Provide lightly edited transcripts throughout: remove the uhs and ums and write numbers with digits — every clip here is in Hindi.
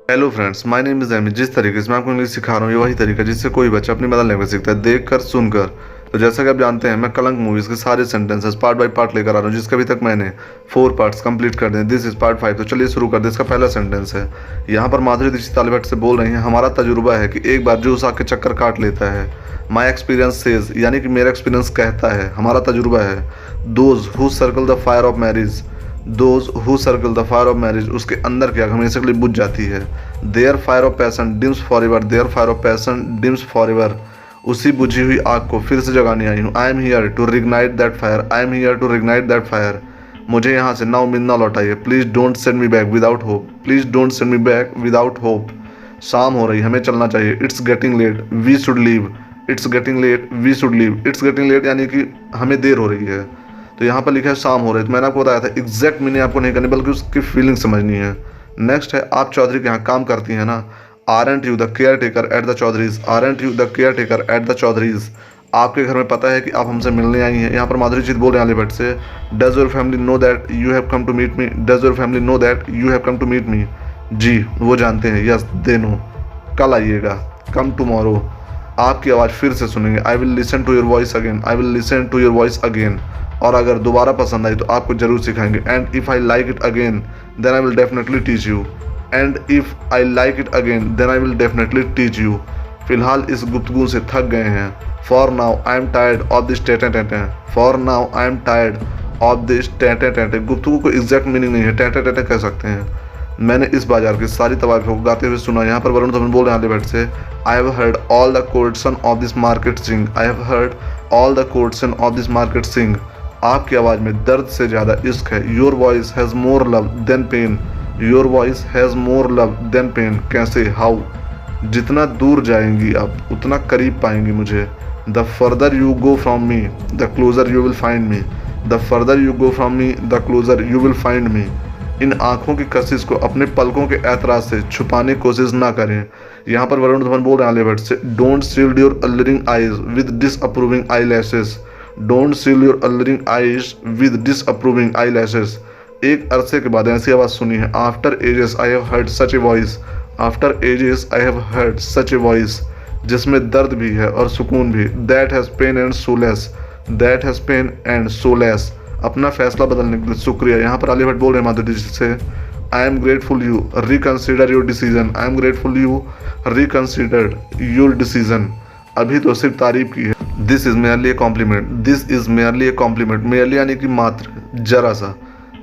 Hello friends, my name is Amy. जिस तरीके से मैं आपको इंग्लिश सिखा रहा हूँ, ये वही तरीका जिससे कोई बच्चा अपनी मदर लैंग्वेज सीखता है, देख कर सुनकर। तो जैसा कि आप जानते हैं, मैं कलंक मूवीज़ के सारे सेंटेंसेस पार्ट बाय पार्ट लेकर आ रहा हूँ, जिसके अभी तक मैंने 4 पार्ट्स कंप्लीट कर दिए। This is part 5। तो चलिए शुरू कर दे। इसका पहला सेंटेंस है, यहाँ पर माधुरी दीक्षित ताली भट्ट से बोल रही हैं, हमारा तजुर्बा है कि एक बार जो उस आग के चक्कर काट लेता है। माई एक्सपीरियंस सेज, यानी कि मेरा एक्सपीरियंस कहता है, हमारा तजुर्बा है। Those who circle the fire of marriage, those who circle the fire of marriage, उसके अंदर की आग हमेशा के लिए बुझ जाती है। Their fire of passion dims forever, their fire of passion dims forever, उसी बुझी हुई आग को फिर से जगाने आई हूँ। I am here to reignite that fire, I am here to reignite that fire, मुझे यहाँ से ना उम्मीद ना लौटाइए। Please don't send me back without hope, please don't send me back without hope. शाम हो रही, हमें चलना चाहिए। It's getting late, we should leave, it's getting late, we should leave, it's getting late यानी कि हमें देर हो रही है। तो यहाँ पर लिखा है शाम हो रही है। तो मैंने आपको बताया था एग्जैक्ट मीनिंग आपको नहीं करनी, बल्कि उसकी फीलिंग समझनी है। नेक्स्ट है, आप चौधरी के यहाँ काम करती हैं ना। Aren't you the caretaker at the Chaudharys, aren't you the caretaker at the Chaudharys, आपके घर में पता है कि आप हमसे मिलने आई हैं। यहाँ पर माधुरी दीक्षित बोल रहे हैं आलिया भट्ट से, does your family know that you have come to meet me, does your family know that you have come to meet me. जी वो जानते हैं, यस दे नो, कल आइएगा, कम टुमारो। आपकी आवाज़ फिर से सुनेंगे, I will listen to your voice again, I will listen to your voice again, और अगर दोबारा पसंद आई तो आपको जरूर सिखाएंगे। And if I like it again then I will definitely teach you, and if I like it again then I will definitely teach you. फिलहाल इस गुफ्तगू से थक गए हैं। For now I am tired of this tete-a-tete, for now I am tired of this Tete Tete. गुफ्तगू को एग्जैक्ट मीनिंग नहीं है, टेटे टेटे कह सकते हैं। मैंने इस बाजार की सारी तवाइफों को गाते हुए सुना। यहाँ पर वरुण धवन बोल रहे हैं आलिया भट्ट से, I have heard all the courtesan of this market sing, I have heard all the courtesan of this market sing. आपकी आवाज़ में दर्द से ज़्यादा इश्क है। Your voice has more love than pain, your voice has more love than pain. कैसे, हाउ, जितना दूर जाएंगी आप उतना करीब पाएंगी मुझे। The further you go from me the closer you will find me, the further you go from me the closer you will find me. इन आँखों की कशिश को अपने पलकों के एतराज से छुपाने की कोशिश ना करें। यहाँ पर वरुण धवन बोल रहे हैं आलिया भट्ट से, don't shield your alluring eyes with disapproving eyelashes, don't shield your alluring eyes with disapproving eyelashes. एक अरसे के बाद ऐसी आवाज़ सुनी है, after ages I have heard such a voice, after ages I have heard such a voice, जिसमें दर्द भी है और सुकून भी। That has pain and solace, that has pain and solace. अपना फैसला बदलने के लिए शुक्रिया। यहाँ पर आलिया भट्ट बोल रहे हैं माधुरी दीक्षित से, I am grateful you reconsider your decision, I am grateful you reconsider your decision. अभी तो सिर्फ तारीफ की है। This is merely a compliment, this is merely a compliment, merely यानी कि मात्र, जरा सा।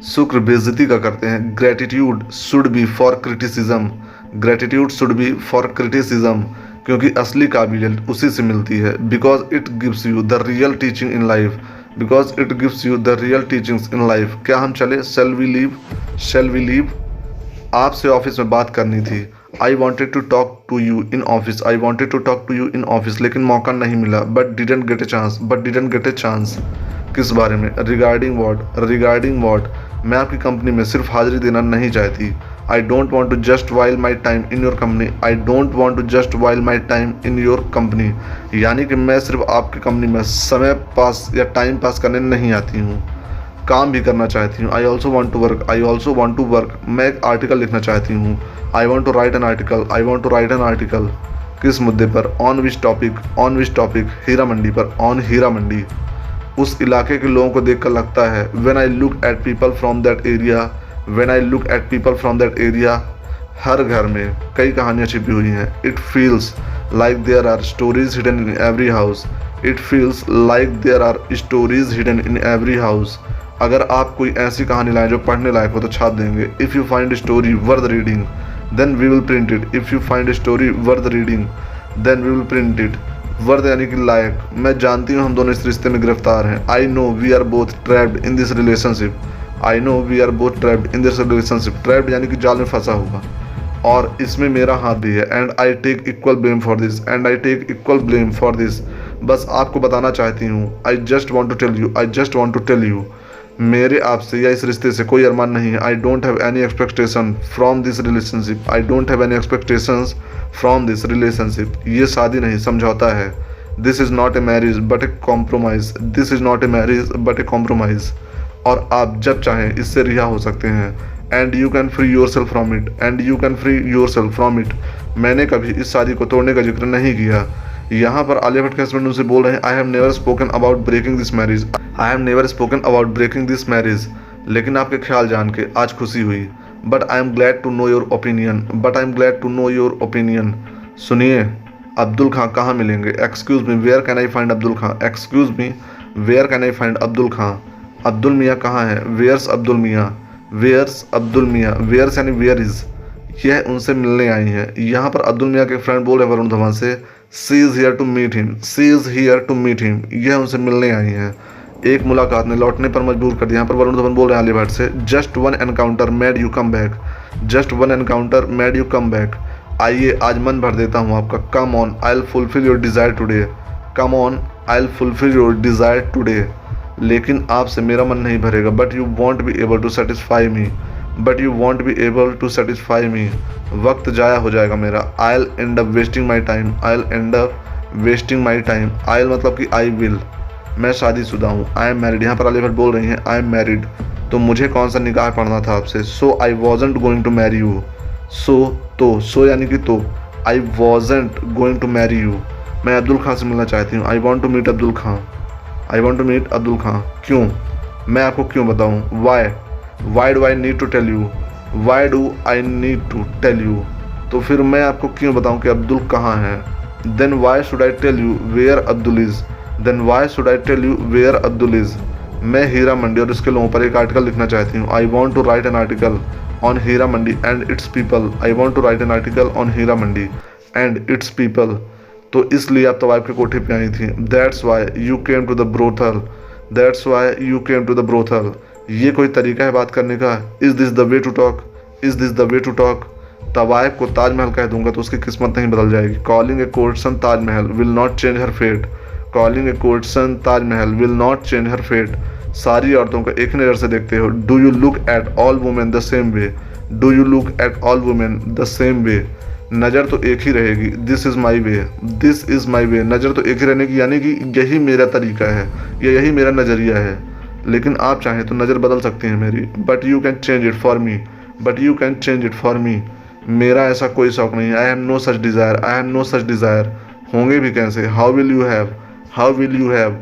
शुक्र बेइज्जती का करते हैं। Gratitude should be for criticism, gratitude should be for criticism, क्योंकि असली काबिलियत उसी से मिलती है। Because it gives you the real teaching in life, because it gives you the real teachings in life. क्या हम चले, shall we leave, shall we leave. आपसे ऑफिस में बात करनी थी। I wanted to talk to you in office, I wanted to talk to you in office, लेकिन मौका नहीं मिला। But didn't get a chance, but didn't get a chance. किस बारे में, रिगार्डिंग वॉट, रिगार्डिंग वॉट। मैं आपकी कंपनी में सिर्फ हाजिरी देना नहीं चाहती। I don't want to just while my time in your company, I don't want to just while my time in your company, यानी कि मैं सिर्फ आपकी कंपनी में समय पास या टाइम पास करने नहीं आती हूँ, काम भी करना चाहती हूँ। I also want to work, I also want to work, मैं एक आर्टिकल लिखना चाहती हूँ। I want to write an article, I want to write an article. किस मुद्दे पर, on which topic, on which topic, Heera Mandi पर, ऑन हीरा मंडी। उस इलाके के लोगों को देखकर लगता है, when I look at people from that area, when I look at people from that area. हर घर में कई कहानियाँ छिपी हुई हैं। It feels like there are stories hidden in every house, it feels like there are stories hidden in every house. अगर आप कोई ऐसी कहानी लाएं जो पढ़ने लायक हो तो छाप देंगे। If you find story worth reading then we will print it, if you find story worth reading then we will print it. Worth यानी कि लायक। मैं जानती हूँ हम दोनों इस रिश्ते में गिरफ्तार हैं। I know we are both trapped in this relationship, I know we are both trapped in this relationship. Trapped यानी कि जाल में फंसा हुआ, और इसमें मेरा हाथ भी है। And I take equal blame for this, and I take equal blame for this. बस आपको बताना चाहती हूँ, I just want to tell you, I just want to tell you, मेरे आपसे या इस रिश्ते से कोई अरमान नहीं है। I don't have any expectation from this relationship, I don't have any expectations from this relationship. ये शादी नहीं, समझौता है। This is not a marriage but A compromise, this is not a marriage but A compromise. और आप जब चाहें इससे रिहा हो सकते हैं। And you can free your self from it, and you can free your self from it. मैंने कभी इस शादी को तोड़ने का जिक्र नहीं किया। यहाँ पर आलिया भट्ट के हस्बैंड उनसे बोल रहे हैं, I have never spoken about breaking this marriage, I have never spoken about breaking this marriage. लेकिन आपके ख्याल जान के आज खुशी हुई। But I am glad to know your opinion, but I am glad to know your opinion. सुनिए, अब्दुल खां कहाँ मिलेंगे? Excuse me, where can I find Abdul Khan? Excuse me, where can I find Abdul Khan? Abdul Miyan कहाँ है? वेयर्स अब्दुल मियाँ? वेयर्स अब्दुल मियाँ? वेयर्स यानी वेयर इज। यह उनसे मिलने आई है। यहाँ पर अब्दुल मियाँ के फ्रेंड बोल रहे वरुण धवन से, she is here to meet him, she is here to meet him. यह उनसे मिलने आई हैं। एक मुलाकात ने लौटने पर मजबूर कर दिया। यहाँ पर वरुण धवन बोल रहे हैं आलिया भट्ट से, just one encounter made you come back, just one encounter made you come back. आइए आज मन भर देता हूँ आपका, come on I will fulfil your desire today, come on I will fulfil your desire today. लेकिन आपसे मेरा मन नहीं भरेगा, but you won't be able to satisfy me, but you won't be able to satisfy me. वक्त जाया हो जाएगा मेरा। I will and up wasting my time, I will and up wasting my time. I will मतलब कि आई विल। मैं शादीशुदा हूँ। I am married. यहाँ पर आलिया भट्ट बोल रही हैं, आई एम मैरिड। तो मुझे कौन सा निकाह पढ़ना था आपसे? So I wasn't going to marry you. So यानी कि तो, I wasn't going to marry you. मैं अब्दुल खां से मिलना चाहती हूँ। I want to meet Abdul Khan, I want to meet Abdul Khan. क्यों? मैं आपको क्यों बताऊँ? Why do I need to tell you, why do I need to tell you. तो फिर मैं आपको क्यों बताऊँ कि अब्दुल कहाँ है? Then why should I tell you where Abdul is, then why should I tell you where Abdul is. मैं हीरा मंडी और इसके लोगों पर एक आर्टिकल लिखना चाहती हूँ। I want to write an article on Heera Mandi and its people, I want to write an article on Heera Mandi and its people. तो इसलिए आप तवाइफ के कोठे पे आई थी। That's why you came to the brothel, that's why you came to the brothel. ये कोई तरीका है बात करने का? Is this the way to talk, is this the way to talk? तवाइफ को ताजमहल कह दूंगा तो उसकी किस्मत नहीं बदल जाएगी। Calling a courtesan Taj Mahal will not change her fate, calling a courtesan Taj Mahal will not change her fate. सारी औरतों को एक नज़र से देखते हो। Do you look at all women the same way, do you look at all women the same way. नज़र तो एक ही रहेगी। This is my way, this is my way. नज़र तो एक ही रहने की, यानी कि यही मेरा तरीका है या यही मेरा नज़रिया है। लेकिन आप चाहें तो नज़र बदल सकती हैं मेरी। But you can change it for me, but you can change it for me. मेरा ऐसा कोई शौक नहीं है। I have no such desire, I have no such desire. होंगे भी कैसे? How will you have, how will you have.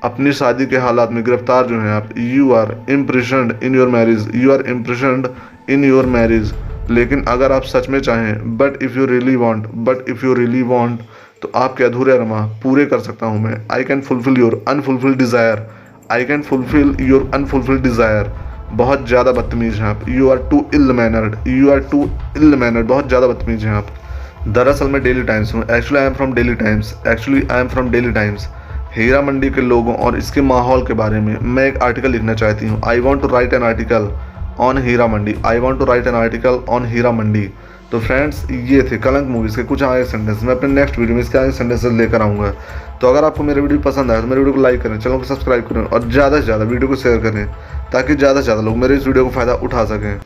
अपनी शादी के हालात में गिरफ्तार जो हैं आप। You are imprisoned in your marriage, you are imprisoned in your marriage. लेकिन अगर आप सच में चाहें, but if you really want, but if you really want, तो आपके अधूरे अरमां पूरे कर सकता हूं मैं। I can fulfil your unfulfilled desire, I can fulfil your unfulfilled desire. बहुत ज़्यादा बदतमीज़ हैं आप। You are too ill mannered, you are too ill mannered. बहुत ज़्यादा बदतमीज़ हैं आप। दरअसल मैं डेली टाइम्स हूँ। Actually I am from Daily Times, actually I am from Daily times. Heera Mandi के लोगों और इसके माहौल के बारे में मैं एक आर्टिकल लिखना चाहती हूँ। I want to write an article on Heera Mandi, I want to write an article on Heera Mandi. तो फ्रेंड्स, ये थे कलंक मूवीज़ के कुछ आगे सेंटेंस। मैं अपने नेक्स्ट वीडियो में इसके आगे सेंटेंसेस लेकर आऊँगा। तो अगर आपको मेरा वीडियो पसंद आए तो मेरे वीडियो को लाइक करें, चैनल को सब्सक्राइब करें और ज़्यादा से ज़्यादा वीडियो को शेयर करें ताकि ज़्यादा से ज़्यादा लोग मेरे इस वीडियो को फ़ायदा उठा सकें।